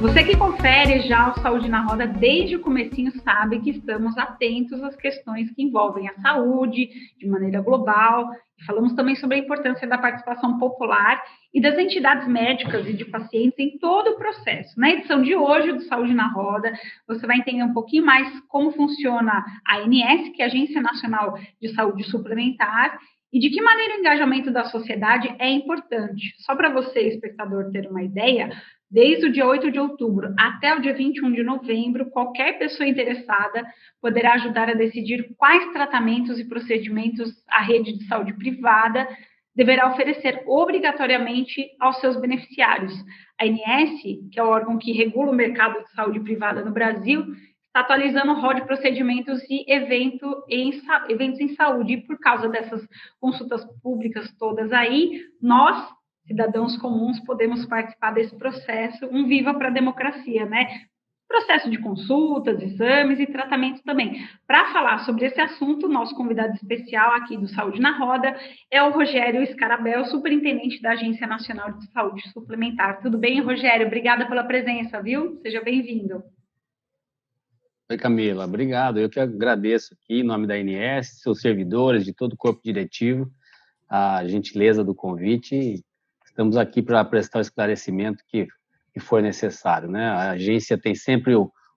Você que confere já o Saúde na Roda desde o comecinho sabe que estamos atentos às questões que envolvem a saúde de maneira global. Falamos também sobre a importância da participação popular e das entidades médicas e de pacientes em todo o processo. Na edição de hoje do Saúde na Roda, você vai entender um pouquinho mais como funciona a ANS, que é a Agência Nacional de Saúde Suplementar, e de que maneira o engajamento da sociedade é importante. Só para você, espectador, ter uma ideia, desde o dia 8 de outubro até o dia 21 de novembro, qualquer pessoa interessada poderá ajudar a decidir quais tratamentos e procedimentos a rede de saúde privada deverá oferecer obrigatoriamente aos seus beneficiários. A ANS, que é o órgão que regula o mercado de saúde privada no Brasil, está atualizando o rol de procedimentos e eventos em saúde. E por causa dessas consultas públicas todas aí, nós, cidadãos comuns, podemos participar desse processo, um viva para a democracia, né? Processo de consultas, exames e tratamento também. Para falar sobre esse assunto, nosso convidado especial aqui do Saúde na Roda é o Rogério Scarabel, superintendente da Agência Nacional de Saúde Suplementar. Tudo bem, Rogério? Obrigada pela presença, viu? Seja bem-vindo. Oi, Camila, obrigado. Eu que agradeço aqui, em nome da ANS, seus servidores, de todo o corpo diretivo, a gentileza do convite. Estamos aqui para prestar o esclarecimento que for necessário, né? A agência tem sempre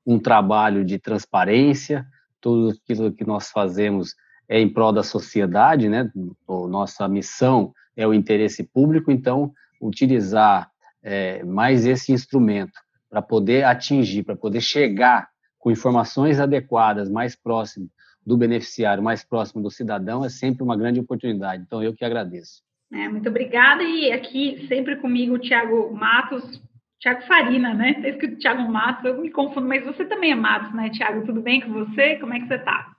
um trabalho de transparência, tudo aquilo que nós fazemos é em prol da sociedade, né? Nossa missão é o interesse público, então, utilizar mais esse instrumento para poder atingir, para poder chegar com informações adequadas, mais próximo do beneficiário, mais próximo do cidadão, é sempre uma grande oportunidade. Então, eu que agradeço. Muito obrigada. E aqui, sempre comigo, o Thiago Matos, Thiago Farina, né? Está escrito Thiago Matos, eu me confundo, mas você também é Matos, né, Thiago? Tudo bem com você? Como é que você está?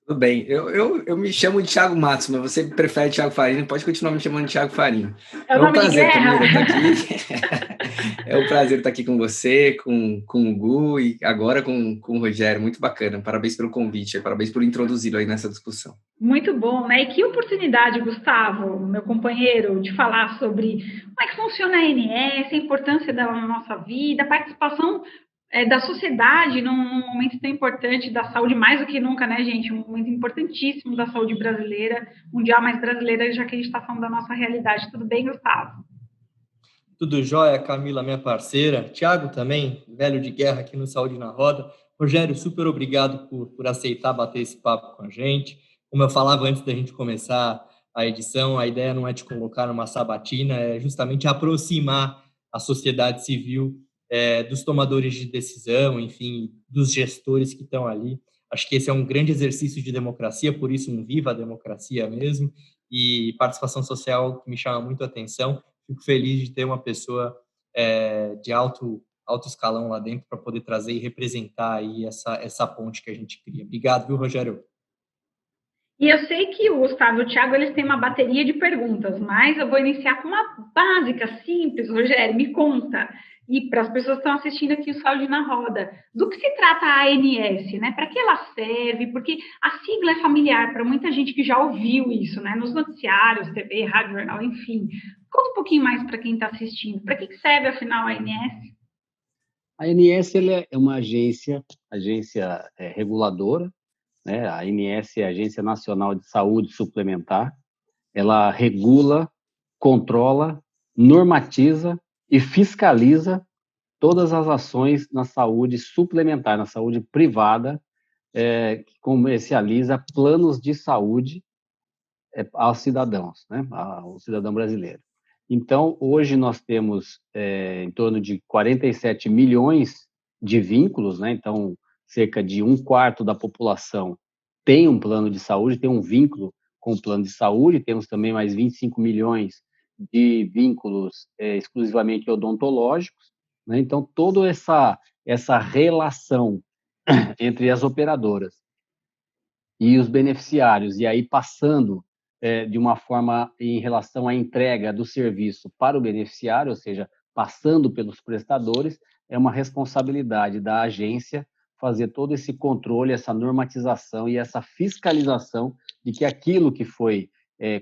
Tudo bem. Eu me chamo de Thiago Matos, mas você prefere Thiago Farina, pode continuar me chamando de Thiago Farina. É um prazer, Camila, estar aqui. É um prazer estar aqui com você, com o Gu e agora com o Rogério. Muito bacana. Parabéns pelo convite, parabéns por introduzi-lo aí nessa discussão. Muito bom, né? E que oportunidade, Gustavo, meu companheiro, de falar sobre como é que funciona a ANS, a importância da nossa vida, a participação da sociedade num momento tão importante da saúde, mais do que nunca, né, gente? Um momento importantíssimo da saúde brasileira, mundial, mas brasileira, já que a gente está falando da nossa realidade. Tudo bem, Gustavo? Tudo jóia, Camila, minha parceira. Thiago também, velho de guerra aqui no Saúde na Roda. Rogério, super obrigado por aceitar bater esse papo com a gente. Como eu falava antes da gente começar a edição, a ideia não é te colocar numa sabatina, é justamente aproximar a sociedade civil dos tomadores de decisão, enfim, dos gestores que estão ali. Acho que esse é um grande exercício de democracia, por isso um viva a democracia mesmo, e participação social que me chama muito a atenção. Fico feliz de ter uma pessoa de alto escalão lá dentro para poder trazer e representar aí essa ponte que a gente cria. Obrigado, viu, Rogério? E eu sei que o Gustavo e o Thiago, eles têm uma bateria de perguntas, mas eu vou iniciar com uma básica, simples. Rogério, me conta, e para as pessoas que estão assistindo aqui o Saúde na Roda, do que se trata a ANS, né? Para que ela serve? Porque a sigla é familiar para muita gente que já ouviu isso, né? Nos noticiários, TV, rádio, jornal, enfim. Conta um pouquinho mais para quem está assistindo. Para que serve, afinal, a ANS? A ANS é uma agência reguladora, né? A ANS é a Agência Nacional de Saúde Suplementar. Ela regula, controla, normatiza e fiscaliza todas as ações na saúde suplementar, na saúde privada, que comercializa planos de saúde aos cidadãos, né? Ao cidadão brasileiro. Então, hoje nós temos em torno de 47 milhões de vínculos, né? Então, cerca de 1/4 da população tem um plano de saúde, tem um vínculo com o plano de saúde, temos também mais 25 milhões de vínculos exclusivamente odontológicos, né? Então, toda essa relação entre as operadoras e os beneficiários, e aí passando de uma forma em relação à entrega do serviço para o beneficiário, ou seja, passando pelos prestadores, é uma responsabilidade da agência fazer todo esse controle, essa normatização e essa fiscalização de que aquilo que foi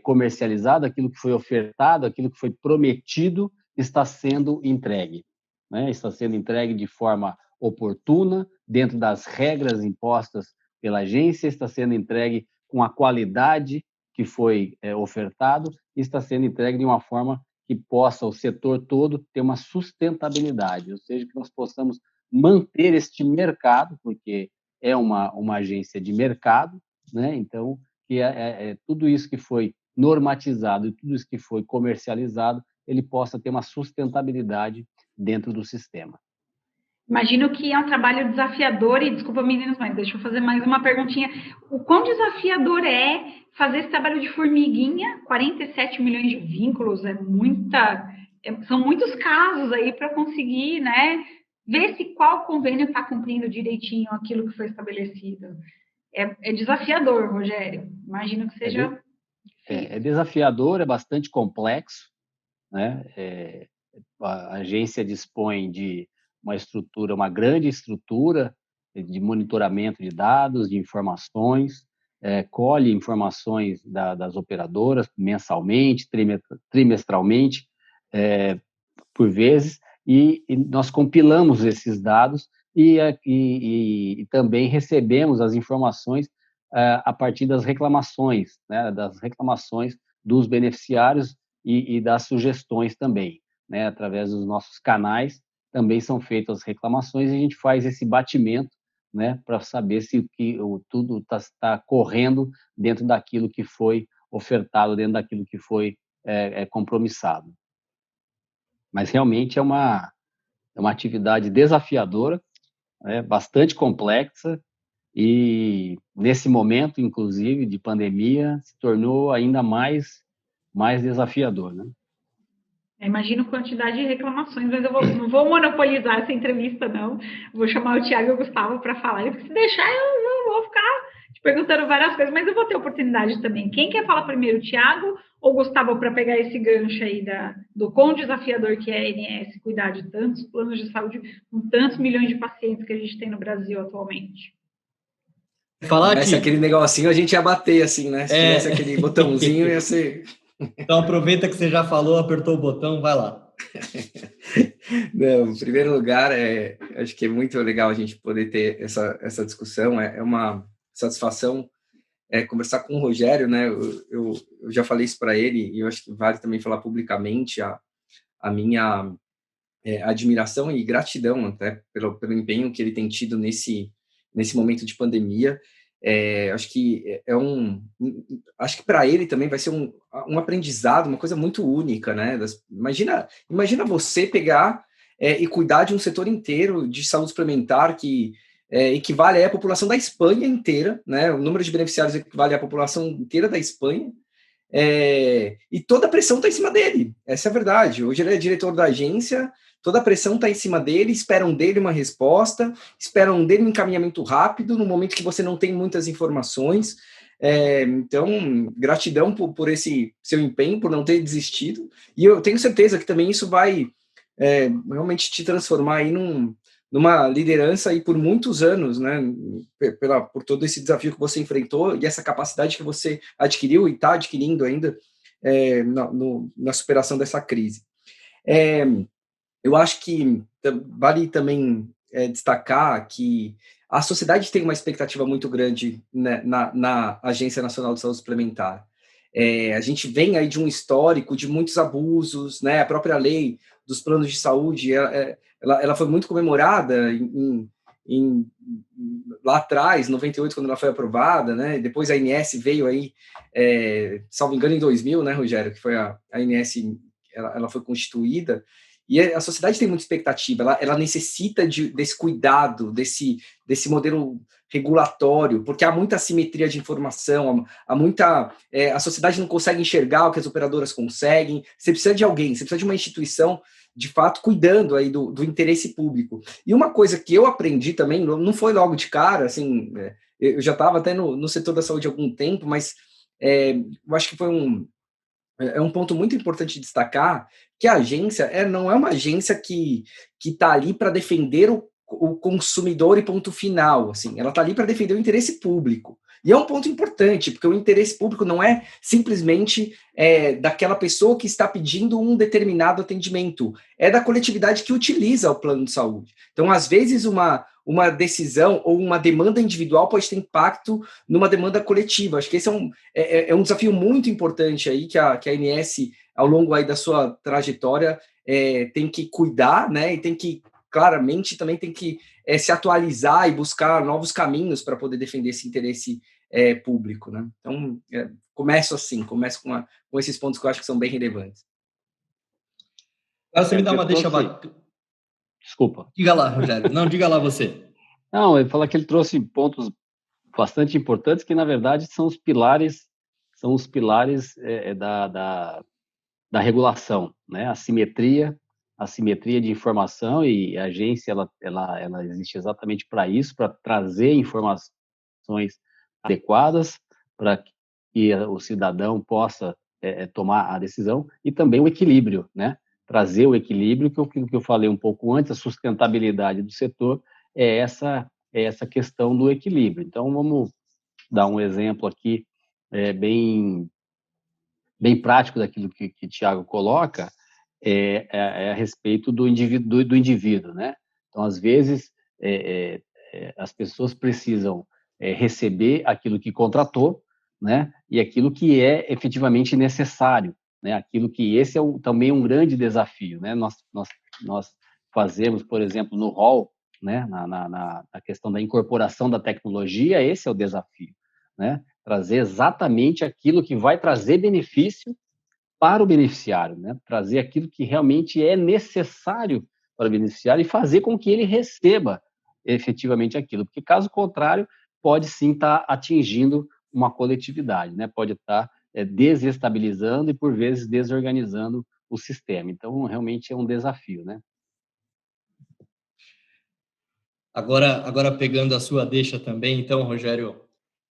comercializado, aquilo que foi ofertado, aquilo que foi prometido está sendo entregue, né? Está sendo entregue de forma oportuna, dentro das regras impostas pela agência, está sendo entregue com a qualidade que foi ofertado e está sendo entregue de uma forma que possa o setor todo ter uma sustentabilidade, ou seja, que nós possamos manter este mercado, porque é uma agência de mercado, né? Então, que tudo isso que foi normatizado e tudo isso que foi comercializado, ele possa ter uma sustentabilidade dentro do sistema. Imagino que é um trabalho desafiador, e desculpa, meninos, mas deixa eu fazer mais uma perguntinha. O quão desafiador é fazer esse trabalho de formiguinha? 47 milhões de vínculos, são muitos casos aí para conseguir, né, ver se qual convênio está cumprindo direitinho aquilo que foi estabelecido. É desafiador, Rogério. Imagino que seja... É desafiador, é bastante complexo, né? A agência dispõe de uma grande estrutura de monitoramento de dados, de informações, colhe informações das operadoras mensalmente, trimestralmente, por vezes, e nós compilamos esses dados e também recebemos as informações a partir das reclamações, né, dos beneficiários e das sugestões também, né, através dos nossos canais também são feitas as reclamações e a gente faz esse batimento, né, para saber se tudo está correndo dentro daquilo que foi ofertado, dentro daquilo que foi compromissado. Mas realmente é uma atividade desafiadora, né, bastante complexa e nesse momento, inclusive, de pandemia, se tornou ainda mais desafiador, né? Imagino a quantidade de reclamações, mas eu não vou monopolizar essa entrevista, não. Vou chamar o Thiago e o Gustavo para falar. Se deixar, eu vou ficar te perguntando várias coisas, mas eu vou ter oportunidade também. Quem quer falar primeiro, Thiago ou Gustavo, para pegar esse gancho aí do quão desafiador que é a ANS cuidar de tantos planos de saúde com tantos milhões de pacientes que a gente tem no Brasil atualmente? Se aquele negocinho a gente ia bater assim, né? Se tivesse aquele botãozinho, ia ser... Então aproveita que você já falou, apertou o botão, vai lá. Não, em primeiro lugar, acho que é muito legal a gente poder ter essa discussão, é uma satisfação conversar com o Rogério, né? Eu já falei isso para ele e eu acho que vale também falar publicamente a minha admiração e gratidão até pelo empenho que ele tem tido nesse momento de pandemia. Acho que acho que para ele também vai ser um aprendizado, uma coisa muito única, né? Imagina você pegar e cuidar de um setor inteiro de saúde suplementar que equivale à população da Espanha inteira, né? O número de beneficiários equivale à população inteira da Espanha, e toda a pressão está em cima dele, essa é a verdade. Hoje ele é diretor da agência, toda a pressão está em cima dele, esperam dele uma resposta, esperam dele um encaminhamento rápido, no momento que você não tem muitas informações. Então, gratidão por esse seu empenho, por não ter desistido, e eu tenho certeza que também isso vai realmente te transformar aí numa liderança aí por muitos anos, né, por todo esse desafio que você enfrentou e essa capacidade que você adquiriu e está adquirindo ainda na superação dessa crise. Eu acho que vale também destacar que a sociedade tem uma expectativa muito grande, né, na Agência Nacional de Saúde Suplementar. A gente vem aí de um histórico de muitos abusos, né? A própria lei dos planos de saúde, ela foi muito comemorada lá atrás, 98, quando ela foi aprovada, né? Depois a ANS veio aí, salvo engano, em 2000, né, Rogério, que foi a ANS, ela foi constituída. E a sociedade tem muita expectativa, ela necessita desse cuidado, desse modelo regulatório, porque há muita assimetria de informação, a sociedade não consegue enxergar o que as operadoras conseguem, você precisa de alguém, você precisa de uma instituição, de fato, cuidando aí do interesse público. E uma coisa que eu aprendi também, não foi logo de cara, assim, eu já estava até no setor da saúde há algum tempo, mas eu acho que foi um ponto muito importante de destacar, que a agência não é uma agência que está ali para defender o consumidor e ponto final, assim, ela está ali para defender o interesse público. E é um ponto importante, porque o interesse público não é simplesmente daquela pessoa que está pedindo um determinado atendimento, é da coletividade que utiliza o plano de saúde. Então, às vezes, uma decisão ou uma demanda individual pode ter impacto numa demanda coletiva. Acho que esse é um desafio muito importante aí que a ANS, ao longo aí da sua trajetória, tem que cuidar, né? E tem que, claramente, também tem que se atualizar e buscar novos caminhos para poder defender esse interesse público, né? Então, começo com esses pontos que eu acho que são bem relevantes. Agora você me dá uma deixa bacana. Desculpa. Diga lá, Rogério. Não, diga lá você. Não, ele fala que ele trouxe pontos bastante importantes que, na verdade, são os pilares da regulação, né? A simetria de informação, e a agência ela existe exatamente para isso, para trazer informações adequadas para que o cidadão possa tomar a decisão, e também o equilíbrio, né? Trazer o equilíbrio, que eu falei um pouco antes, a sustentabilidade do setor é essa questão do equilíbrio. Então, vamos dar um exemplo aqui bem prático daquilo que o Thiago coloca, a respeito do indivíduo, né? Então, às vezes, as pessoas precisam receber aquilo que contratou, né? E aquilo que é efetivamente necessário, né? Aquilo que esse é também um grande desafio, né? Nós fazemos, por exemplo, no hall, né? Na questão da incorporação da tecnologia, esse é o desafio, né? Trazer exatamente aquilo que vai trazer benefício para o beneficiário, né? Trazer aquilo que realmente é necessário para o beneficiário e fazer com que ele receba efetivamente aquilo, porque caso contrário, pode sim estar atingindo uma coletividade, né? Pode estar desestabilizando e, por vezes, desorganizando o sistema. Então, realmente é um desafio, né? Agora pegando a sua deixa também, então, Rogério,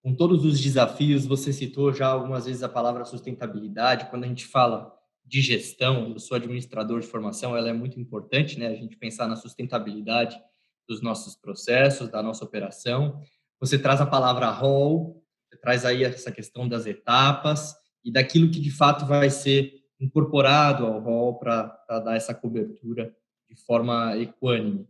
com todos os desafios, você citou já algumas vezes a palavra sustentabilidade. Quando a gente fala de gestão, eu sou administrador de formação, ela é muito importante, né? A gente pensar na sustentabilidade dos nossos processos, da nossa operação. Você traz a palavra rol, você traz aí essa questão das etapas e daquilo que de fato vai ser incorporado ao rol para dar essa cobertura de forma equânime.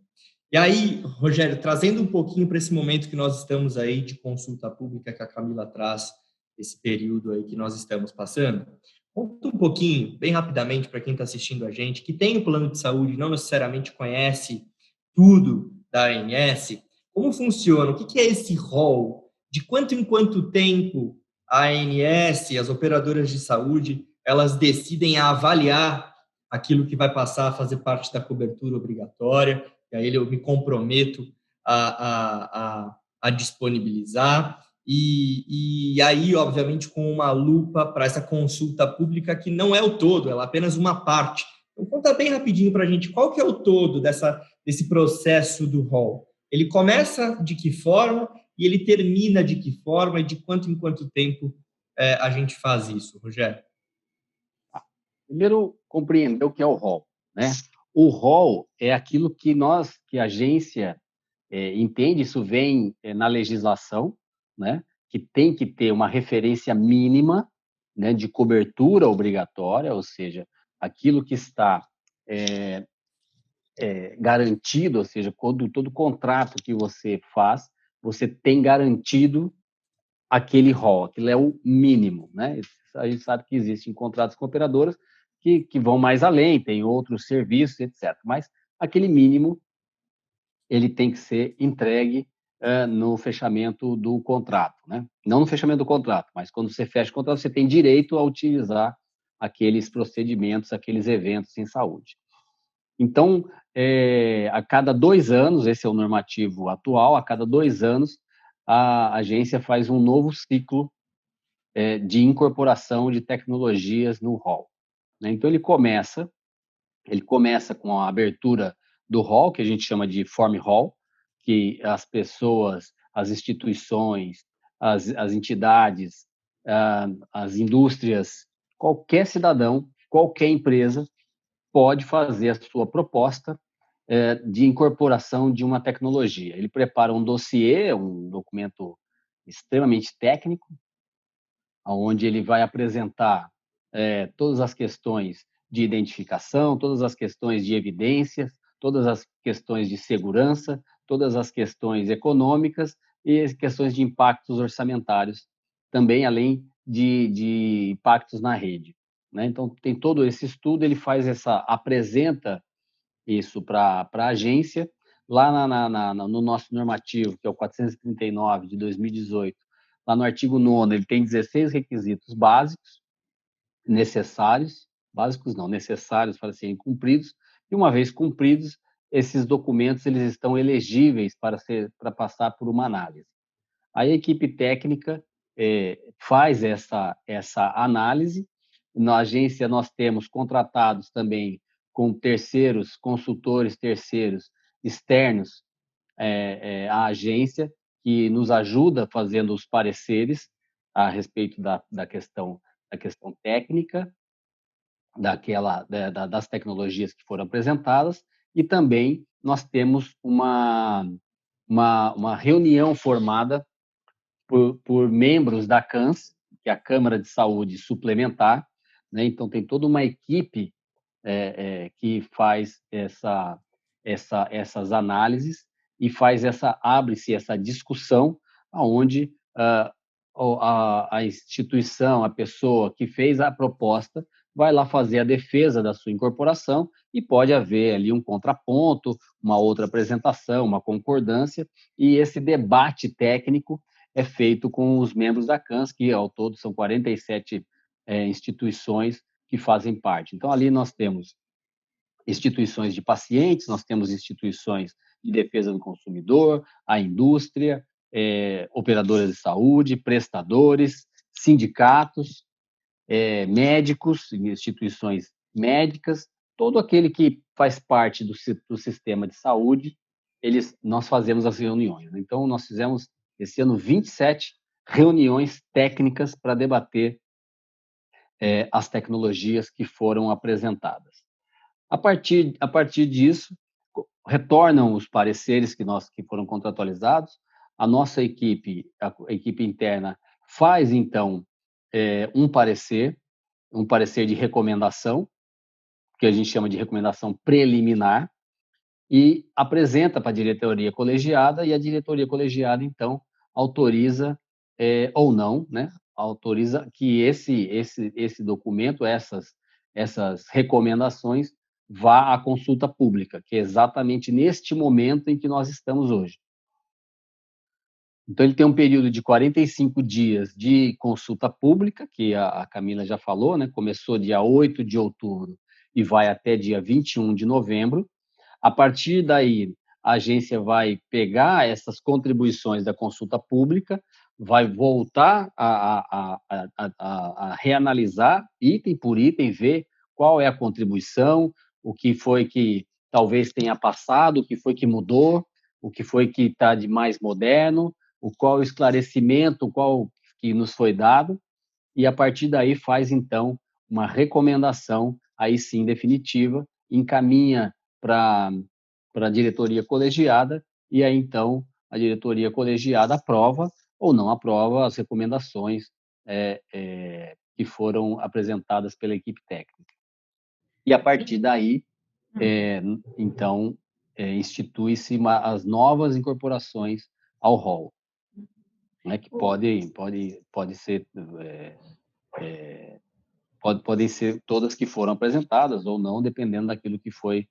E aí, Rogério, trazendo um pouquinho para esse momento que nós estamos aí de consulta pública que a Camila traz, esse período aí que nós estamos passando, conta um pouquinho, bem rapidamente, para quem está assistindo a gente, que tem o plano de saúde, não necessariamente conhece tudo da ANS, como funciona, o que é esse rol, de quanto em quanto tempo a ANS, as operadoras de saúde, elas decidem avaliar aquilo que vai passar a fazer parte da cobertura obrigatória, e aí eu me comprometo a disponibilizar, e aí, obviamente, com uma lupa para essa consulta pública, que não é o todo, ela é apenas uma parte. Então, conta bem rapidinho para a gente qual que é o todo desse processo do rol. Ele começa de que forma e ele termina de que forma e de quanto em quanto tempo a gente faz isso, Rogério? Primeiro, compreender o que é o rol, né? O rol é aquilo que a agência entende, isso vem na legislação, né? Que tem que ter uma referência mínima, né, de cobertura obrigatória, ou seja, aquilo que está garantido, ou seja, todo contrato que você faz, você tem garantido aquele rol, aquilo é o mínimo, né? A gente sabe que existem contratos com operadoras que vão mais além, tem outros serviços, etc. Mas aquele mínimo, ele tem que ser entregue no fechamento do contrato, né? Não no fechamento do contrato, mas quando você fecha o contrato, você tem direito a utilizar aqueles procedimentos, aqueles eventos em saúde. Então, a cada 2 anos, esse é o normativo atual, a cada 2 anos, a agência faz um novo ciclo de incorporação de tecnologias no rol, né? Então, ele começa com a abertura do rol, que a gente chama de form rol, que as pessoas, as instituições, as entidades, as indústrias, qualquer cidadão, qualquer empresa pode fazer a sua proposta de incorporação de uma tecnologia. Ele prepara um dossiê, um documento extremamente técnico, onde ele vai apresentar todas as questões de identificação, todas as questões de evidências, todas as questões de segurança, todas as questões econômicas e as questões de impactos orçamentários, também além de impactos na rede, né? Então, tem todo esse estudo, ele apresenta isso para a agência, lá no nosso normativo, que é o 439 de 2018, lá no artigo 9º, ele tem 16 requisitos básicos, necessários, básicos não, necessários para serem cumpridos, e uma vez cumpridos, esses documentos eles estão elegíveis para passar por uma análise. Aí a equipe técnica faz essa análise. Na agência nós temos contratados também com terceiros, consultores terceiros externos à agência, que nos ajuda fazendo os pareceres a respeito da questão técnica, das tecnologias que foram apresentadas, e também nós temos uma reunião formada por membros da CANS, que é a Câmara de Saúde Suplementar, né? Então, tem toda uma equipe que faz essas análises e abre-se essa discussão, onde a instituição, a pessoa que fez a proposta, vai lá fazer a defesa da sua incorporação e pode haver ali um contraponto, uma outra apresentação, uma concordância, e esse debate técnico é feito com os membros da CANS, que ao todo são 47 instituições que fazem parte. Então, ali nós temos instituições de pacientes, nós temos instituições de defesa do consumidor, a indústria, operadoras de saúde, prestadores, sindicatos, médicos, instituições médicas, todo aquele que faz parte do sistema de saúde, nós fazemos as reuniões. Então, nós fizemos, esse ano, 27 reuniões técnicas para debater as tecnologias que foram apresentadas. A partir disso, retornam os pareceres que foram contratualizados, a nossa equipe, a equipe interna, faz, então, um parecer de recomendação, que a gente chama de recomendação preliminar, e apresenta para a diretoria colegiada, e a diretoria colegiada, então, autoriza ou não, né? Autoriza que esse documento, essas recomendações, vá à consulta pública, que é exatamente neste momento em que nós estamos hoje. Então, ele tem um período de 45 dias de consulta pública, que a Camila já falou, né? Começou dia 8 de outubro e vai até dia 21 de novembro. A partir daí, a agência vai pegar essas contribuições da consulta pública, vai voltar a reanalisar item por item, ver qual é a contribuição, o que foi que talvez tenha passado, o que foi que mudou, o que foi que está de mais moderno, qual o esclarecimento, qual que nos foi dado, e a partir daí faz, então, uma recomendação, aí sim, definitiva, encaminha para a diretoria colegiada, e aí, então, a diretoria colegiada aprova ou não aprova as recomendações que foram apresentadas pela equipe técnica. E, a partir daí, então, institui-se as novas incorporações ao rol, né, que podem ser todas que foram apresentadas ou não, dependendo daquilo que foi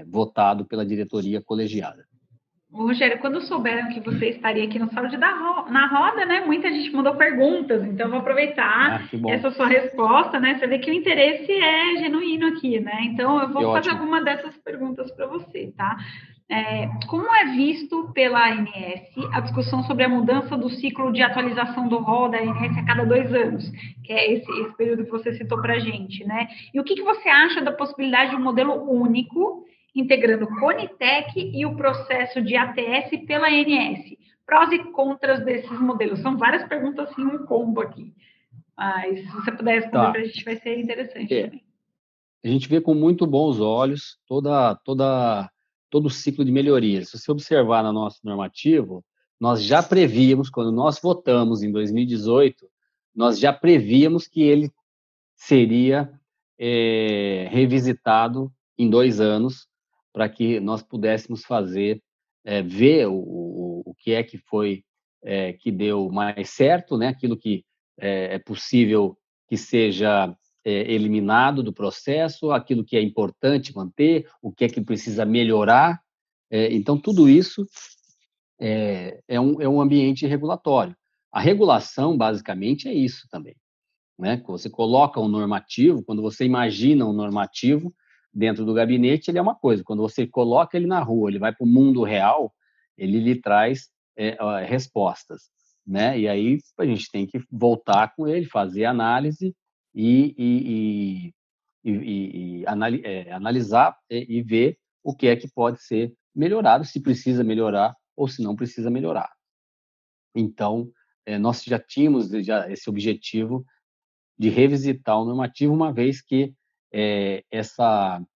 votado pela diretoria colegiada. Rogério, quando souberam que você estaria aqui no Saúde na Roda, né, muita gente mandou perguntas, então eu vou aproveitar essa sua resposta, né, você vê que o interesse é genuíno aqui, né, então eu vou fazer alguma dessas perguntas para você, tá? Como é visto pela ANS a discussão sobre a mudança do ciclo de atualização do rol da ANS a cada 2 anos, que é esse período que você citou para a gente, né? E o que você acha da possibilidade de um modelo único, integrando o Conitec e o processo de ATS pela ANS? Prós e contras desses modelos. São várias perguntas, assim, um combo aqui. Mas se você puder responder para a gente, vai ser interessante também. A gente vê com muito bons olhos toda todo o ciclo de melhorias. Se você observar no nosso normativo, nós já prevíamos, quando nós votamos em 2018, nós já prevíamos que ele seria revisitado em 2 anos, para que nós pudéssemos fazer, ver o que é que foi, que deu mais certo, né? Aquilo que é possível que seja eliminado do processo, aquilo que é importante manter, o que é que precisa melhorar. Então, tudo isso é um ambiente regulatório. A regulação, basicamente, é isso também, né? Você coloca um normativo, quando você imagina um normativo dentro do gabinete, ele é uma coisa. Quando você coloca ele na rua, ele vai para o mundo real, ele lhe traz respostas, né? E aí a gente tem que voltar com ele, fazer análise e analisar e ver o que é que pode ser melhorado, se precisa melhorar ou se não precisa melhorar. Então, nós já tínhamos esse objetivo de revisitar o normativo, uma vez que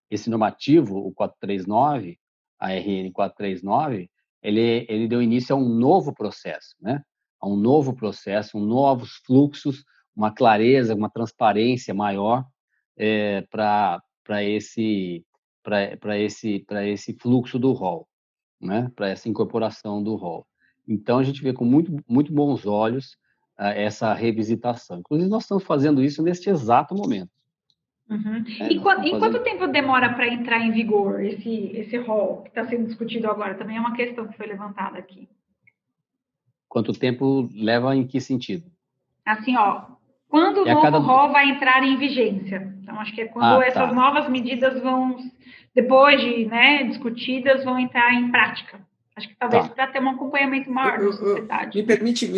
esse normativo, o 439, a RN 439, ele deu início a um novo processo, né? A um novo processo, novos fluxos, uma clareza, uma transparência maior para esse fluxo do rol, né? Para essa incorporação do rol. Então, a gente vê com muito, muito bons olhos essa revisitação. Inclusive, nós estamos fazendo isso neste exato momento. Uhum. Em quanto tempo demora para entrar em vigor esse rol que está sendo discutido agora? Também é uma questão que foi levantada aqui. Quanto tempo leva em que sentido? Assim, quando o novo rol vai entrar em vigência? Então, acho que é quando essas novas medidas vão, depois de discutidas, vão entrar em prática. Acho que talvez para ter um acompanhamento maior da sociedade. Me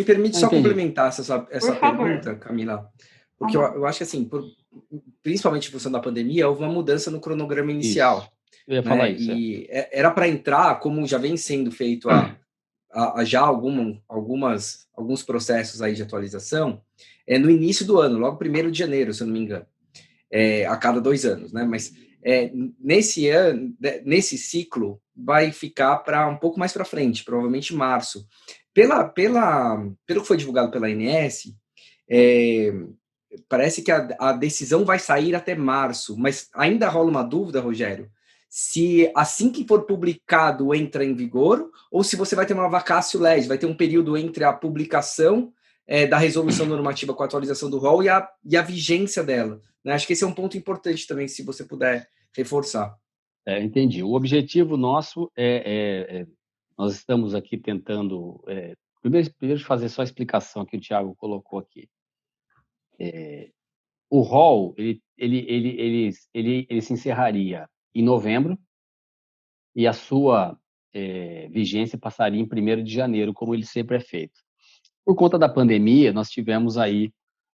permite só complementar essa pergunta, Camila. Porque eu acho que, assim, principalmente em função da pandemia, houve uma mudança no cronograma inicial. Isso. Eu ia falar isso. E era para entrar, como já vem sendo feito já alguns processos aí de atualização, no início do ano, logo 1º de janeiro, se eu não me engano, a cada 2 anos, né? Mas nesse ano, nesse ciclo, vai ficar para um pouco mais para frente, provavelmente março. Pelo que foi divulgado pela ANS, parece que a decisão vai sair até março, mas ainda rola uma dúvida, Rogério, se assim que for publicado entra em vigor, ou se você vai ter uma vacatio legis, vai ter um período entre a publicação da resolução normativa com a atualização do rol e a vigência dela, né? Acho que esse é um ponto importante também, se você puder reforçar. Entendi. O objetivo nosso nós estamos aqui tentando, primeiro fazer só a explicação que o Thiago colocou aqui. O rol, ele se encerraria em novembro e a sua vigência passaria em 1º de janeiro, como ele sempre é feito. Por conta da pandemia, nós tivemos aí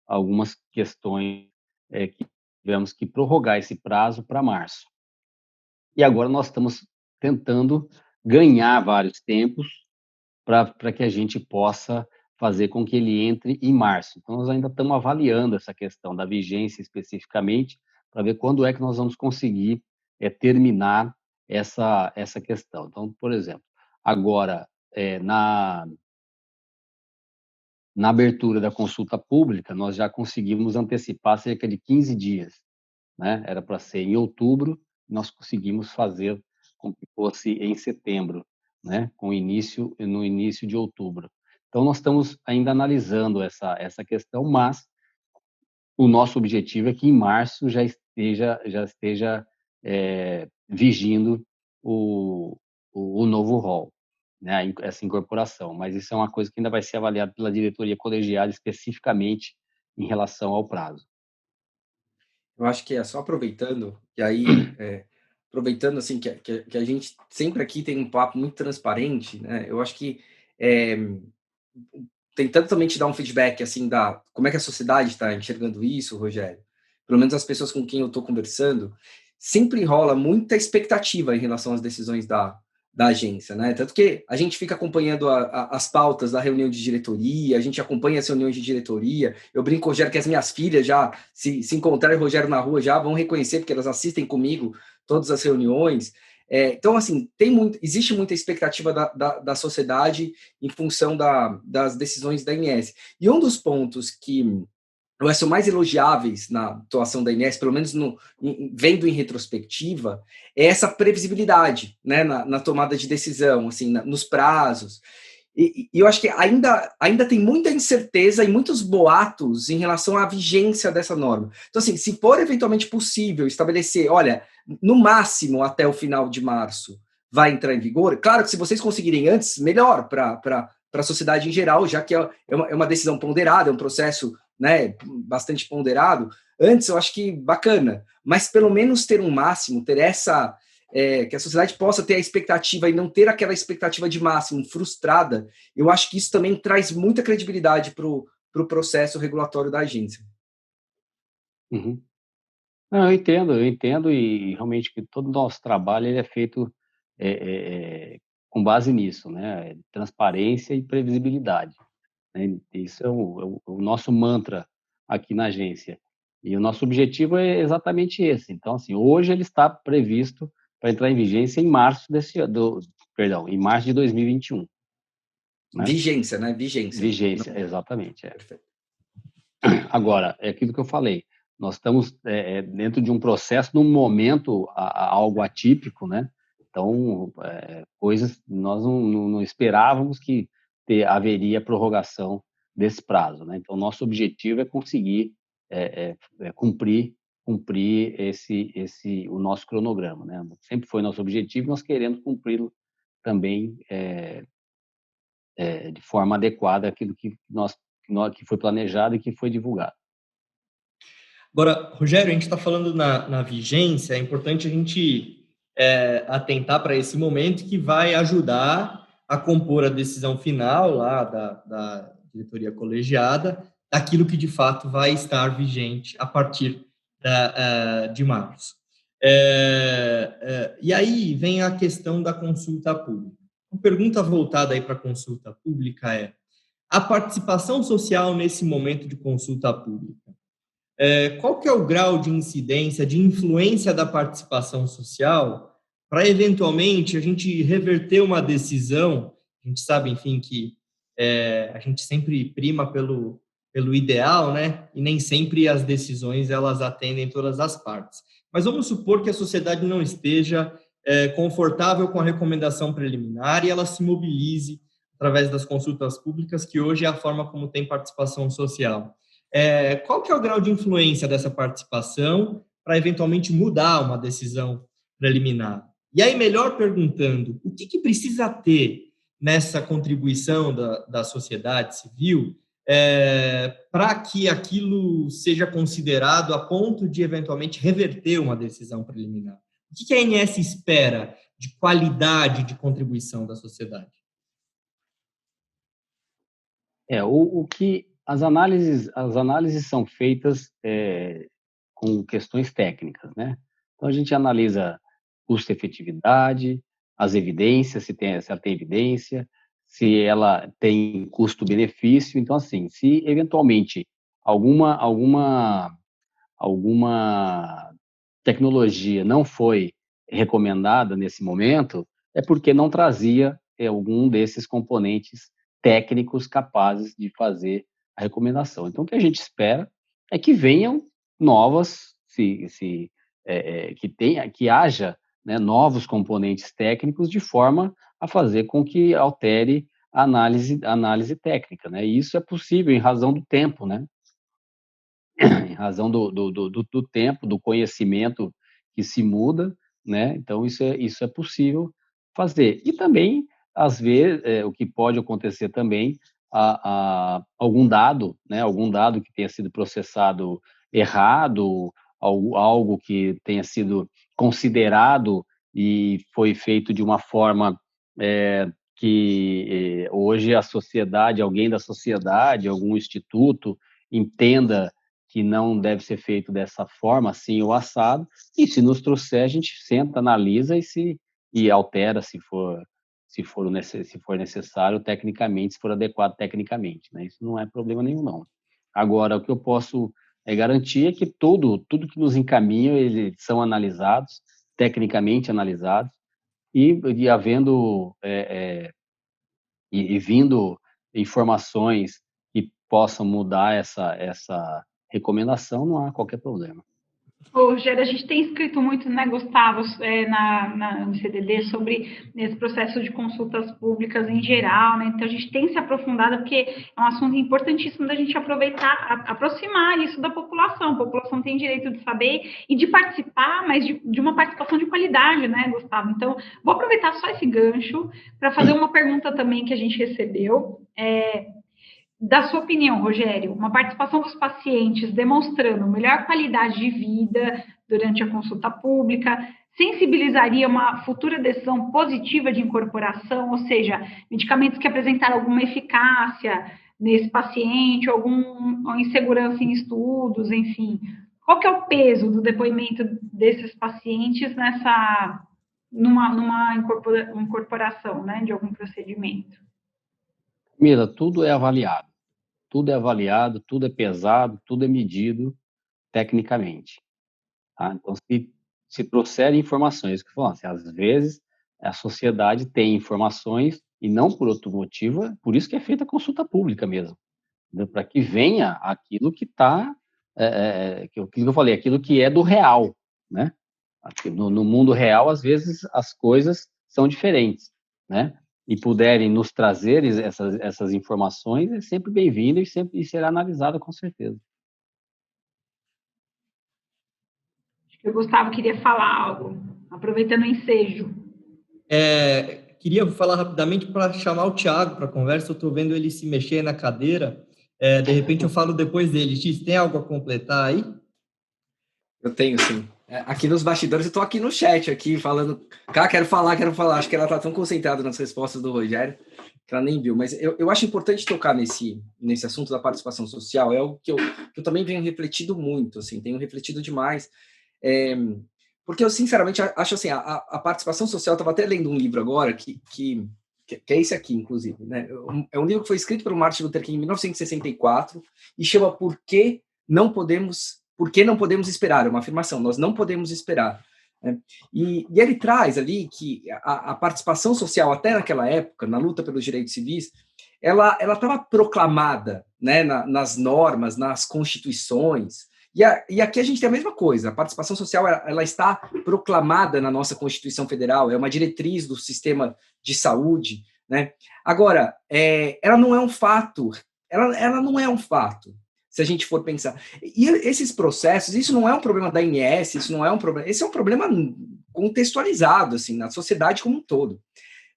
algumas questões que tivemos que prorrogar esse prazo para março. E agora nós estamos tentando ganhar vários tempos para que a gente possa fazer com que ele entre em março. Então, nós ainda estamos avaliando essa questão da vigência especificamente, para ver quando é que nós vamos conseguir terminar essa questão. Então, por exemplo, agora, na abertura da consulta pública, nós já conseguimos antecipar cerca de 15 dias, né? Era para ser em outubro, nós conseguimos fazer com que fosse em setembro, né? No início de outubro. Então, nós estamos ainda analisando essa questão, mas o nosso objetivo é que em março já esteja vigindo o novo rol, né? Essa incorporação. Mas isso é uma coisa que ainda vai ser avaliada pela diretoria colegiada especificamente em relação ao prazo. Eu acho que só aproveitando, e aí, aproveitando assim que a gente sempre aqui tem um papo muito transparente, né? Eu acho que tentando também te dar um feedback assim como é que a sociedade está enxergando isso, Rogério. Pelo menos as pessoas com quem eu estou conversando, sempre rola muita expectativa em relação às decisões da agência, né? Tanto que a gente fica acompanhando as pautas da reunião de diretoria, a gente acompanha as reuniões de diretoria. Eu brinco, Rogério, que as minhas filhas já, se encontrarem o Rogério na rua, já vão reconhecer, porque elas assistem comigo todas as reuniões. Então, assim, existe muita expectativa da sociedade em função das decisões da ANS. E um dos pontos que são mais elogiáveis na atuação da ANS, pelo menos vendo em retrospectiva, é essa previsibilidade, né, na tomada de decisão, assim, nos prazos. E eu acho que ainda tem muita incerteza e muitos boatos em relação à vigência dessa norma. Então, assim, se for eventualmente possível estabelecer, olha, no máximo até o final de março vai entrar em vigor, claro que se vocês conseguirem antes, melhor para a sociedade em geral, já que é uma decisão ponderada, é um processo, né, bastante ponderado. Antes eu acho que bacana, mas pelo menos ter um máximo, ter essa... que a sociedade possa ter a expectativa e não ter aquela expectativa de máximo frustrada, eu acho que isso também traz muita credibilidade para o processo regulatório da agência. Uhum. Não, eu entendo e realmente que todo o nosso trabalho ele é feito com base nisso, né? Transparência e previsibilidade, né? Isso é o nosso mantra aqui na agência. E o nosso objetivo é exatamente esse. Então, assim, hoje ele está previsto para entrar em vigência em março em março de 2021. Né? Vigência, né? Vigência. Exatamente. Perfeito. Agora, é aquilo que eu falei. Nós estamos dentro de um processo, num momento, algo atípico, né? Então, coisas nós não esperávamos que haveria prorrogação desse prazo, né? Então, nosso objetivo é conseguir cumprir o nosso cronograma, né? Sempre foi nosso objetivo, nós queremos cumpri-lo também de forma adequada àquilo que foi planejado e que foi divulgado. Agora, Rogério, a gente está falando na vigência, é importante a gente atentar para esse momento que vai ajudar a compor a decisão final lá da diretoria colegiada, daquilo que de fato vai estar vigente a partir de março. E aí vem a questão da consulta pública. Uma pergunta voltada aí para a consulta pública é: a participação social nesse momento de consulta pública, qual que é o grau de incidência, de influência da participação social para, eventualmente, a gente reverter uma decisão? A gente sabe, enfim, que a gente sempre prima pelo ideal, né? E nem sempre as decisões, elas atendem todas as partes. Mas vamos supor que a sociedade não esteja confortável com a recomendação preliminar e ela se mobilize através das consultas públicas, que hoje é a forma como tem participação social. Qual que é o grau de influência dessa participação para eventualmente mudar uma decisão preliminar? E aí, melhor perguntando, o que precisa ter nessa contribuição da sociedade civil para que aquilo seja considerado a ponto de eventualmente reverter uma decisão preliminar? O que a ANS espera de qualidade de contribuição da sociedade? O que as análises são feitas com questões técnicas, né? Então a gente analisa custo-efetividade, as evidências, se ela tem evidência, se ela tem custo-benefício. Então, assim, se eventualmente alguma tecnologia não foi recomendada nesse momento, é porque não trazia algum desses componentes técnicos capazes de fazer a recomendação. Então, o que a gente espera é que venham novas, que haja, né, novos componentes técnicos de forma a fazer com que altere a análise técnica, né? E isso é possível em razão do tempo, né? Em razão do tempo, do conhecimento que se muda, né? Então, isso é possível fazer. E também, às vezes, o que pode acontecer também, algum dado, né? Algum dado que tenha sido processado errado, algo que tenha sido considerado e foi feito de uma forma que hoje a sociedade, alguém da sociedade, algum instituto, entenda que não deve ser feito dessa forma, assim ou assado, e se nos trouxer, a gente senta, analisa e altera se for necessário tecnicamente, se for adequado tecnicamente, né? Isso não é problema nenhum, não. Agora, o que eu posso garantir é que tudo que nos encaminha, eles são analisados, tecnicamente analisados, e havendo e vindo informações que possam mudar essa recomendação, não há qualquer problema. Ô, Rogério, a gente tem escrito muito, né, Gustavo, no CDD sobre esse processo de consultas públicas em geral, né? Então a gente tem se aprofundado porque é um assunto importantíssimo da gente aproveitar, aproximar isso da população. A população tem direito de saber e de participar, mas de uma participação de qualidade, né, Gustavo? Então, vou aproveitar só esse gancho para fazer uma pergunta também que a gente recebeu. Da sua opinião, Rogério, uma participação dos pacientes demonstrando melhor qualidade de vida durante a consulta pública sensibilizaria uma futura decisão positiva de incorporação, ou seja, medicamentos que apresentaram alguma eficácia nesse paciente, alguma insegurança em estudos, enfim. Qual que é o peso do depoimento desses pacientes numa incorporação, né, de algum procedimento? Mira, tudo é avaliado, tudo é pesado, tudo é medido tecnicamente. Tá? Então, se trouxerem informações que falam assim, às vezes a sociedade tem informações e não por outro motivo, por isso que é feita a consulta pública mesmo, para que venha aquilo que está, aquilo que eu falei, aquilo que é do real, né? No mundo real, às vezes as coisas são diferentes, né? E puderem nos trazer essas informações, é sempre bem-vindo e será analisada com certeza. O Gustavo queria falar algo, aproveitando o ensejo. Queria falar rapidamente para chamar o Thiago para a conversa. Eu estou vendo ele se mexer na cadeira. De repente eu falo depois dele. Giz, tem algo a completar aí? Eu tenho, sim. Aqui nos bastidores, eu estou aqui no chat, aqui falando, cara, quero falar. Acho que ela está tão concentrada nas respostas do Rogério que ela nem viu. Mas eu acho importante tocar nesse assunto da participação social. É algo que eu também venho refletido muito, assim, tenho refletido demais. Porque eu, sinceramente, acho assim, a participação social, eu estava até lendo um livro agora, que é esse aqui, inclusive, né? É um livro que foi escrito pelo Martin Luther King em 1964 e chama Por que não podemos esperar? É uma afirmação, nós não podemos esperar. Né? E ele traz ali que a participação social, até naquela época, na luta pelos direitos civis, ela estava proclamada, né, nas normas, nas constituições. E aqui a gente tem a mesma coisa, a participação social ela está proclamada na nossa Constituição Federal, é uma diretriz do sistema de saúde, né? Agora, ela não é um fato, ela não é um fato, se a gente for pensar. E esses processos, isso não é um problema da ANS, isso não é um problema, esse é um problema contextualizado, assim, na sociedade como um todo.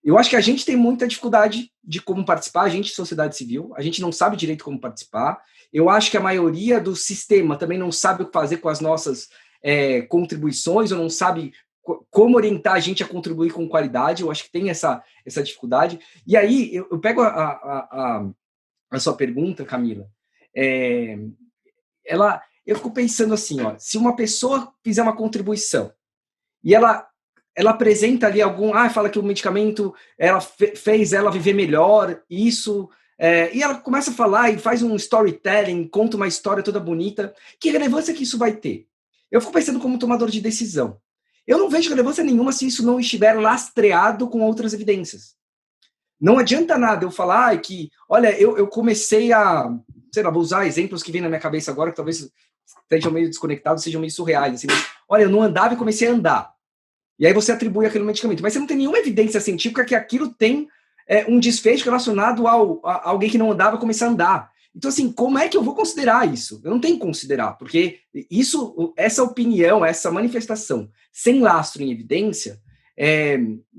Eu acho que a gente tem muita dificuldade de como participar, a gente, sociedade civil, a gente não sabe direito como participar. Eu acho que a maioria do sistema também não sabe o que fazer com as nossas contribuições, ou não sabe como orientar a gente a contribuir com qualidade. Eu acho que tem essa dificuldade. E aí, eu pego a sua pergunta, Camila. Eu fico pensando assim, ó, se uma pessoa fizer uma contribuição e ela apresenta ali fala que o medicamento fez ela viver melhor, isso, e ela começa a falar e faz um storytelling, conta uma história toda bonita, que relevância que isso vai ter? Eu fico pensando como tomador de decisão. Eu não vejo relevância nenhuma se isso não estiver lastreado com outras evidências. Não adianta nada eu falar que, olha, eu comecei a, sei lá, vou usar exemplos que vêm na minha cabeça agora, que talvez estejam meio desconectados, sejam meio surreais, assim, mas, olha, eu não andava e comecei a andar. E aí você atribui aquele medicamento. Mas você não tem nenhuma evidência científica que aquilo tem um desfecho relacionado a alguém que não andava começar a andar. Então, assim, como é que eu vou considerar isso? Eu não tenho que considerar, porque essa opinião, essa manifestação sem lastro em evidência,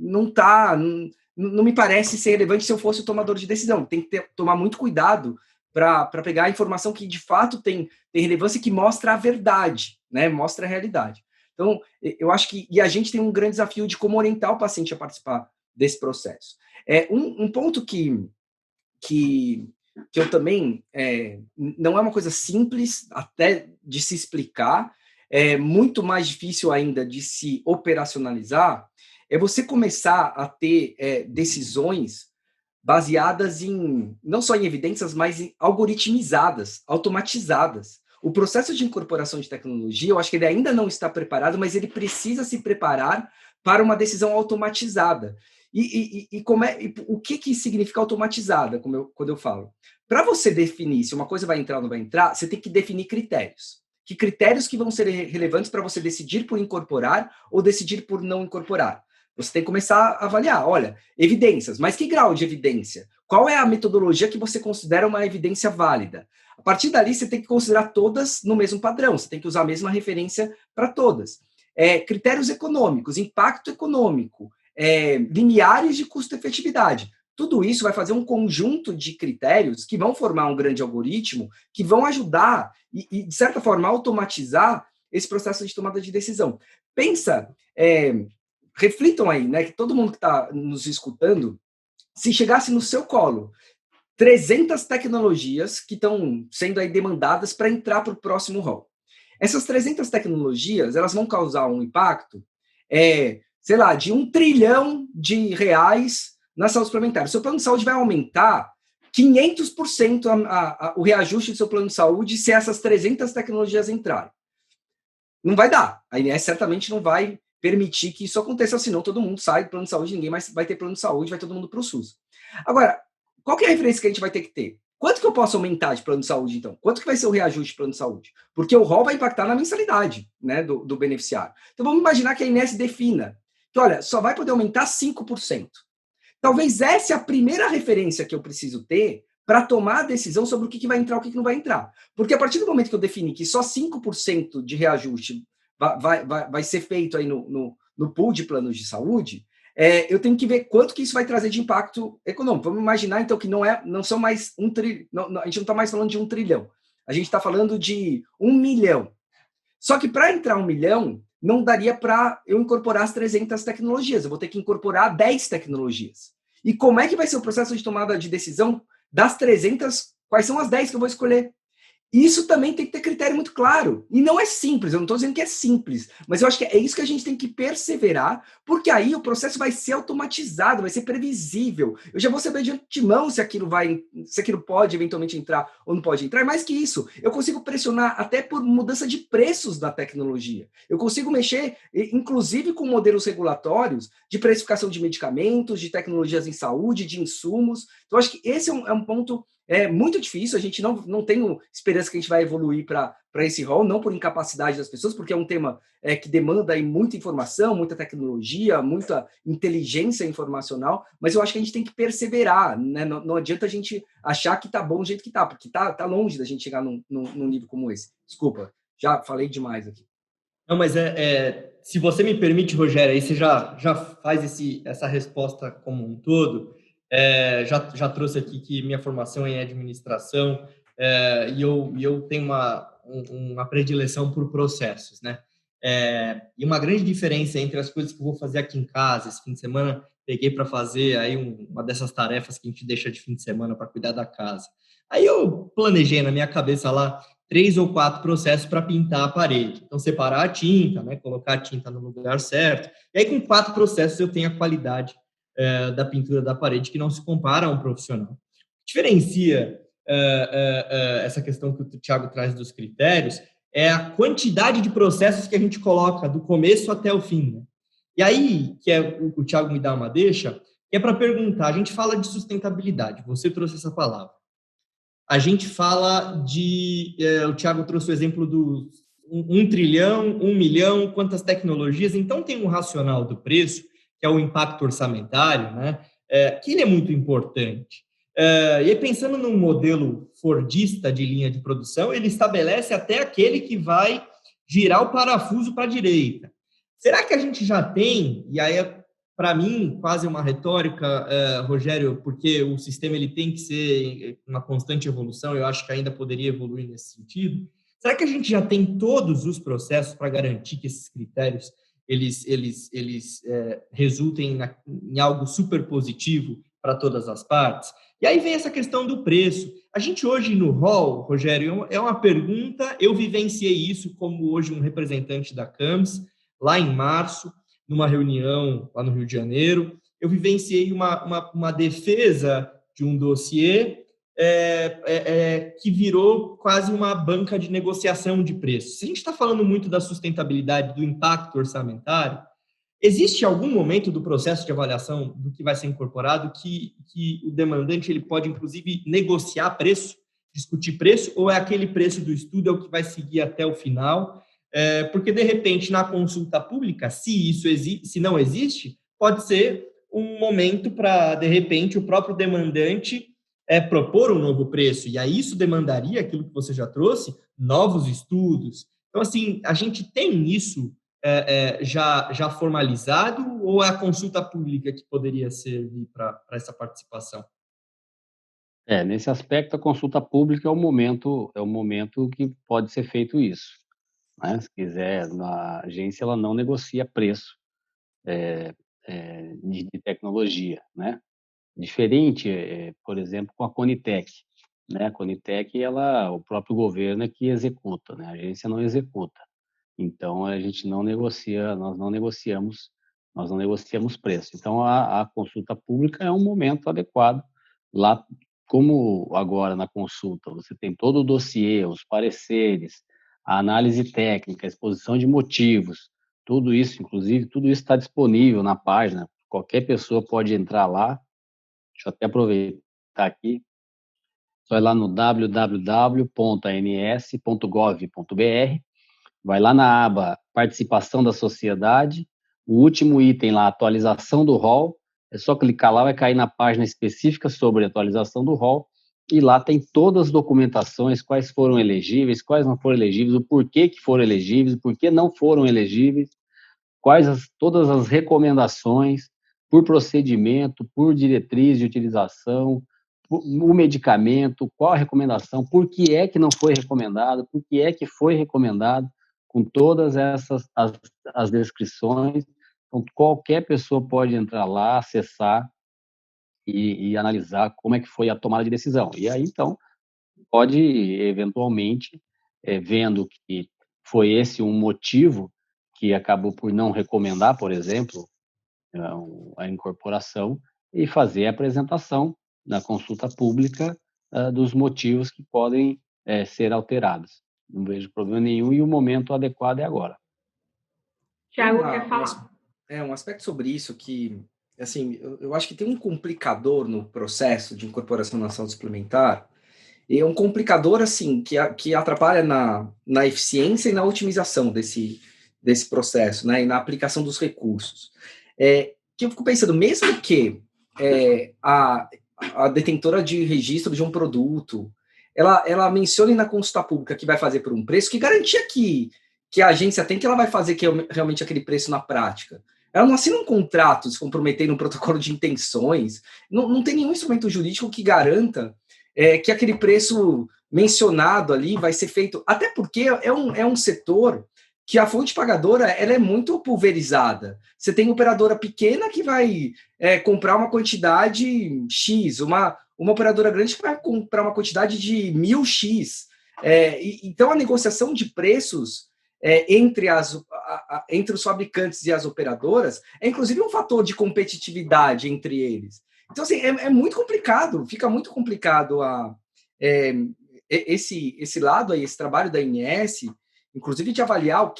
não me parece ser relevante se eu fosse o tomador de decisão. Tem que tomar muito cuidado para pegar a informação que, de fato, tem relevância e que mostra a verdade, né? Mostra a realidade. Então, eu acho que a gente tem um grande desafio de como orientar o paciente a participar desse processo. Um ponto que eu também, não é uma coisa simples até de se explicar, é muito mais difícil ainda de se operacionalizar, é você começar a ter decisões baseadas não só em evidências, mas algoritmizadas, automatizadas. O processo de incorporação de tecnologia, eu acho que ele ainda não está preparado, mas ele precisa se preparar para uma decisão automatizada. O que significa automatizada, quando eu falo? Para você definir se uma coisa vai entrar ou não vai entrar, você tem que definir critérios. Que critérios que vão ser relevantes para você decidir por incorporar ou decidir por não incorporar? Você tem que começar a avaliar, olha, evidências, mas que grau de evidência? Qual é a metodologia que você considera uma evidência válida? A partir dali, você tem que considerar todas no mesmo padrão, você tem que usar a mesma referência para todas. Critérios econômicos, impacto econômico, limiares de custo-efetividade. Tudo isso vai fazer um conjunto de critérios que vão formar um grande algoritmo, que vão ajudar e de certa forma, automatizar esse processo de tomada de decisão. Pensa, reflitam aí, né, que todo mundo que está nos escutando, se chegasse no seu colo 300 tecnologias que estão sendo aí demandadas para entrar para o próximo rol. Essas 300 tecnologias, elas vão causar um impacto, sei lá, de R$1 trilhão na saúde suplementar. O seu plano de saúde vai aumentar 500% o reajuste do seu plano de saúde se essas 300 tecnologias entrarem. Não vai dar. A INSS certamente não vai permitir que isso aconteça, senão todo mundo sai do plano de saúde, ninguém mais vai ter plano de saúde, vai todo mundo para o SUS. Agora, qual que é a referência que a gente vai ter que ter? Quanto que eu posso aumentar de plano de saúde, então? Quanto que vai ser o reajuste de plano de saúde? Porque o rol vai impactar na mensalidade, né, do beneficiário. Então, vamos imaginar que a INSS defina que, olha, só vai poder aumentar 5%. Talvez essa é a primeira referência que eu preciso ter para tomar a decisão sobre o que vai entrar e o que não vai entrar. Porque a partir do momento que eu defini que só 5% de reajuste vai ser feito aí no pool de planos de saúde, eu tenho que ver quanto que isso vai trazer de impacto econômico. Vamos imaginar, então, que não são mais a gente não está mais falando de 1 trilhão. A gente está falando de 1 milhão. Só que para entrar 1 milhão, não daria para eu incorporar as 300 tecnologias. Eu vou ter que incorporar 10 tecnologias. E como é que vai ser o processo de tomada de decisão das 300? Quais são as 10 que eu vou escolher? Isso também tem que ter critério muito claro. E não é simples, eu não estou dizendo que é simples, mas eu acho que é isso que a gente tem que perseverar, porque aí o processo vai ser automatizado, vai ser previsível. Eu já vou saber de antemão se aquilo pode eventualmente entrar ou não pode entrar. E mais que isso, eu consigo pressionar até por mudança de preços da tecnologia. Eu consigo mexer, inclusive, com modelos regulatórios de precificação de medicamentos, de tecnologias em saúde, de insumos. Então, acho que esse é um ponto muito difícil. A gente não tem esperança que a gente vai evoluir para esse rol, não por incapacidade das pessoas, porque é um tema que demanda aí muita informação, muita tecnologia, muita inteligência informacional, mas eu acho que a gente tem que perseverar, né? Não adianta a gente achar que está bom do jeito que está, porque está longe da gente chegar num nível como esse. Desculpa, já falei demais aqui. Não, mas se você me permite, Rogério, aí você já faz essa resposta como um todo. Já trouxe aqui que minha formação é em administração e eu tenho uma predileção por processos, né? E uma grande diferença entre as coisas que eu vou fazer aqui em casa, esse fim de semana peguei para fazer aí uma dessas tarefas que a gente deixa de fim de semana para cuidar da casa. Aí eu planejei na minha cabeça lá 3 ou 4 processos para pintar a parede. Então, separar a tinta, né, colocar a tinta no lugar certo. E aí, com 4 processos, eu tenho a qualidade da pintura da parede, que não se compara a um profissional. Diferencia essa questão que o Thiago traz dos critérios é a quantidade de processos que a gente coloca do começo até o fim. Né? E aí, que o Thiago me dá uma deixa, que é para perguntar, a gente fala de sustentabilidade, você trouxe essa palavra. A gente fala o Thiago trouxe o exemplo do 1 trilhão, 1 milhão, quantas tecnologias. Então, tem um racional do preço, que é o impacto orçamentário, né? Que ele é muito importante. E aí, pensando num modelo fordista de linha de produção, ele estabelece até aquele que vai girar o parafuso para a direita. Será que a gente já tem, e aí para mim, quase uma retórica, Rogério, porque o sistema ele tem que ser uma constante evolução, eu acho que ainda poderia evoluir nesse sentido. Será que a gente já tem todos os processos para garantir que esses critérios eles resultem em algo super positivo para todas as partes? E aí vem essa questão do preço. A gente hoje no rol, Rogério, é uma pergunta, eu vivenciei isso como hoje um representante da CAMS, lá em março, numa reunião lá no Rio de Janeiro, eu vivenciei uma defesa de um dossiê que virou quase uma banca de negociação de preços. Se a gente está falando muito da sustentabilidade, do impacto orçamentário, Existe algum momento do processo de avaliação do que vai ser incorporado que o demandante ele pode, inclusive, negociar preço, discutir preço, ou é aquele preço do estudo é o que vai seguir até o final? Porque, de repente, na consulta pública, se isso se não existe, pode ser um momento para, de repente, o próprio demandante propor um novo preço, e aí isso demandaria aquilo que você já trouxe, novos estudos. Então, assim, a gente tem isso já formalizado, ou é a consulta pública que poderia servir para essa participação? Nesse aspecto, a consulta pública é o momento que pode ser feito isso, né? Se quiser, a agência ela não negocia preço de tecnologia, né? Diferente, por exemplo, com a Conitec, né? A Conitec, o próprio governo é que executa, né? A agência não executa. Então, a gente não negocia, nós não negociamos preço. Então, a consulta pública é um momento adequado. Lá, como agora na consulta, você tem todo o dossiê, os pareceres, a análise técnica, a exposição de motivos, tudo isso, inclusive, tudo isso está disponível na página. Qualquer pessoa pode entrar lá. Deixa eu até aproveitar aqui. Vai lá no www.ans.gov.br, vai lá na aba Participação da Sociedade, o último item lá, atualização do rol, é só clicar lá, vai cair na página específica sobre a atualização do rol, e lá tem todas as documentações, quais foram elegíveis, quais não foram elegíveis, o porquê que foram elegíveis, o porquê não foram elegíveis, todas as recomendações por procedimento, por diretriz de utilização, o medicamento, qual a recomendação, por que é que não foi recomendado, por que é que foi recomendado, com todas as descrições. Então, qualquer pessoa pode entrar lá, acessar e analisar como é que foi a tomada de decisão. E aí, então, pode, eventualmente, vendo que foi esse um motivo que acabou por não recomendar, por exemplo, a incorporação, e fazer a apresentação na consulta pública dos motivos que podem ser alterados. Não vejo problema nenhum e o momento adequado é agora. Tiago, quer falar? Um aspecto sobre isso que, assim, eu acho que tem um complicador no processo de incorporação na saúde suplementar, e é um complicador, assim, que atrapalha na eficiência e na otimização desse processo, né, e na aplicação dos recursos. Que eu fico pensando, mesmo que a detentora de registro de um produto, ela mencione na consulta pública que vai fazer por um preço, que garantia que a agência tem que ela vai fazer que é realmente aquele preço na prática? Ela não assina um contrato se comprometendo um protocolo de intenções, não tem nenhum instrumento jurídico que garanta que aquele preço mencionado ali vai ser feito, até porque é um setor que a fonte pagadora ela é muito pulverizada. Você tem operadora pequena que vai comprar uma quantidade X, uma operadora grande que vai comprar uma quantidade de 1000X. Então, a negociação de preços entre os fabricantes e as operadoras é, inclusive, um fator de competitividade entre eles. Então, assim, é muito complicado, fica muito complicado esse lado aí, esse trabalho da ANS, inclusive de avaliar o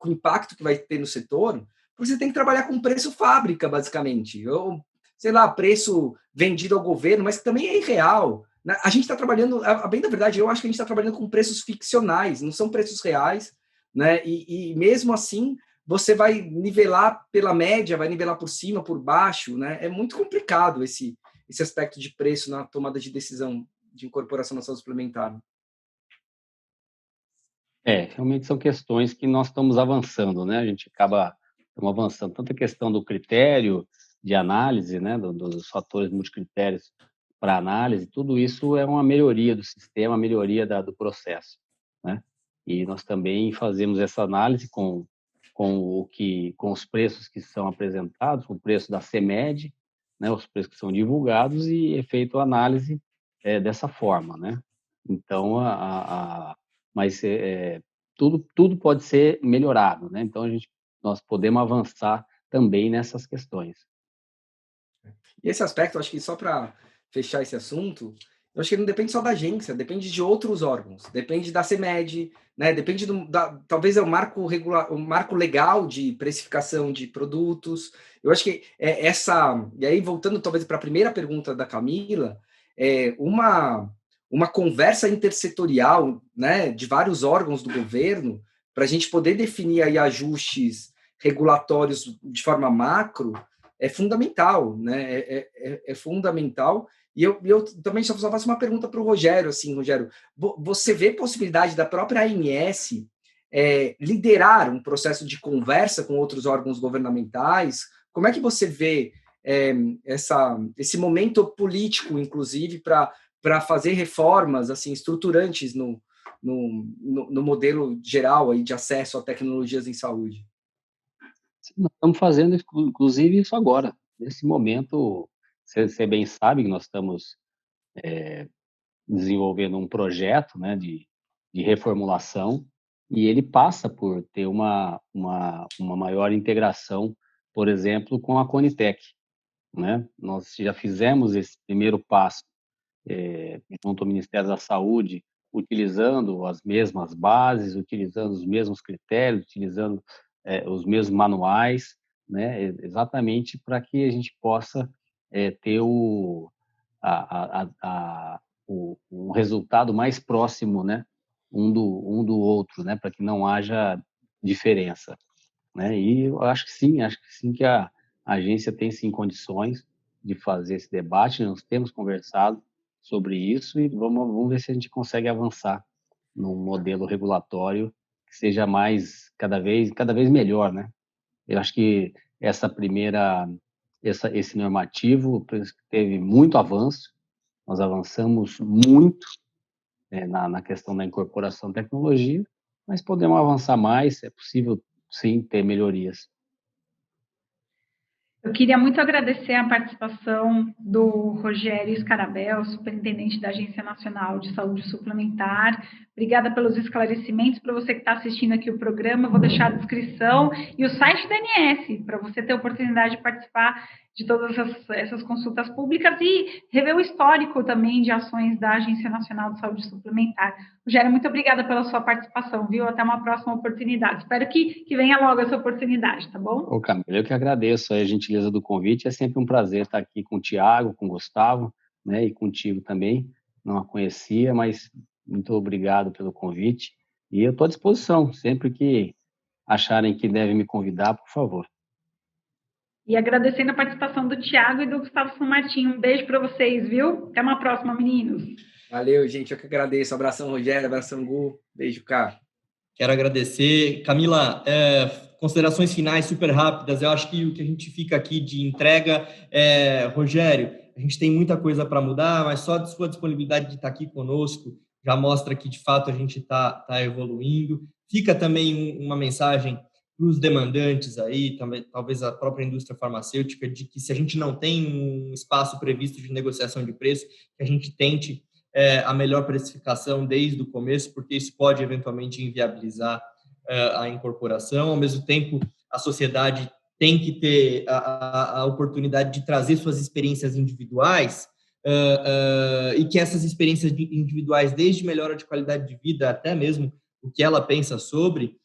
impacto que vai ter no setor, porque você tem que trabalhar com preço fábrica, basicamente, ou, sei lá, preço vendido ao governo, mas que também é irreal. A gente está trabalhando, a bem da verdade, eu acho que a gente está trabalhando com preços ficcionais, não são preços reais, né? E mesmo assim, você vai nivelar pela média, vai nivelar por cima, por baixo, né? É muito complicado esse aspecto de preço na tomada de decisão de incorporação na saúde suplementar. Realmente são questões que nós estamos avançando, né? A gente estamos avançando, tanto a questão do critério de análise, né, dos fatores multicritérios para análise, tudo isso é uma melhoria do sistema, melhoria do processo, né? E nós também fazemos essa análise com os preços que são apresentados, o preço da CEMED, né, os preços que são divulgados e é feita a análise dessa forma, né? Então, mas tudo pode ser melhorado, né? Então, nós podemos avançar também nessas questões. E esse aspecto, acho que só para fechar esse assunto, eu acho que não depende só da agência, depende de outros órgãos, depende da CMED, né? Depende talvez é o marco legal de precificação de produtos. Eu acho que e aí voltando talvez para a primeira pergunta da Camila, uma conversa intersetorial, né, de vários órgãos do governo para a gente poder definir aí ajustes regulatórios de forma macro é fundamental, né? É fundamental. E eu também só faço uma pergunta para o Rogério, assim, Rogério, você vê possibilidade da própria ANS liderar um processo de conversa com outros órgãos governamentais? Como é que você vê esse momento político, inclusive, para fazer reformas assim estruturantes no modelo geral aí de acesso a tecnologias em saúde? Nós estamos fazendo, inclusive, isso agora. Nesse momento, você bem sabe que nós estamos desenvolvendo um projeto, né, de reformulação, e ele passa por ter uma maior integração, por exemplo, com a Conitec, né? Nós já fizemos esse primeiro passo junto ao Ministério da Saúde, utilizando as mesmas bases, utilizando os mesmos critérios, utilizando os mesmos manuais, né? Exatamente para que a gente possa ter um resultado mais próximo, né? um do outro, né? Para que não haja diferença, né? E eu acho que sim que a agência tem sim condições de fazer esse debate. Nós temos conversado sobre isso e vamos ver se a gente consegue avançar num modelo regulatório que seja cada vez melhor, né? Eu acho que esse normativo teve muito avanço, nós avançamos muito na questão da incorporação de tecnologia, mas podemos avançar mais, é possível sim ter melhorias. Eu queria muito agradecer a participação do Rogério Scarabel, superintendente da Agência Nacional de Saúde Suplementar. Obrigada pelos esclarecimentos. Para você que está assistindo aqui o programa, eu vou deixar a descrição e o site da ANS, para você ter a oportunidade de participar de todas essas consultas públicas e rever o histórico também de ações da Agência Nacional de Saúde Suplementar. Rogério, muito obrigada pela sua participação, viu? Até uma próxima oportunidade. Espero que venha logo essa oportunidade, tá bom? Ô, Camila, eu que agradeço a gentileza do convite. É sempre um prazer estar aqui com o Tiago, com o Gustavo, né, e contigo também. Não a conhecia, mas muito obrigado pelo convite. E eu estou à disposição, sempre que acharem que devem me convidar, por favor. E agradecendo a participação do Tiago e do Gustavo San Martin. Um beijo para vocês, viu? Até uma próxima, meninos. Valeu, gente. Eu que agradeço. Abração, Rogério. Abração, Gu. Beijo, cara. Quero agradecer. Camila, considerações finais super rápidas. Eu acho que o que a gente fica aqui de entrega Rogério, a gente tem muita coisa para mudar, mas só a sua disponibilidade de estar aqui conosco já mostra que, de fato, a gente está evoluindo. Fica também uma mensagem para os demandantes aí, também, talvez a própria indústria farmacêutica, de que se a gente não tem um espaço previsto de negociação de preço, que a gente tente a melhor precificação desde o começo, porque isso pode eventualmente inviabilizar a incorporação. Ao mesmo tempo, a sociedade tem que ter a oportunidade de trazer suas experiências individuais e que essas experiências individuais, desde melhora de qualidade de vida até mesmo o que ela pensa sobre,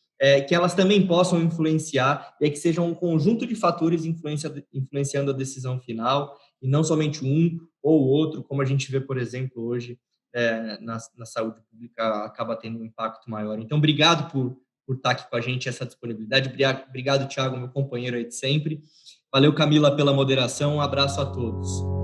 que elas também possam influenciar e que sejam um conjunto de fatores influenciando a decisão final e não somente um ou outro, como a gente vê, por exemplo, hoje na saúde pública acaba tendo um impacto maior. Então, obrigado por estar aqui com a gente, essa disponibilidade. Obrigado, Tiago, meu companheiro aí de sempre. Valeu, Camila, pela moderação. Um abraço a todos.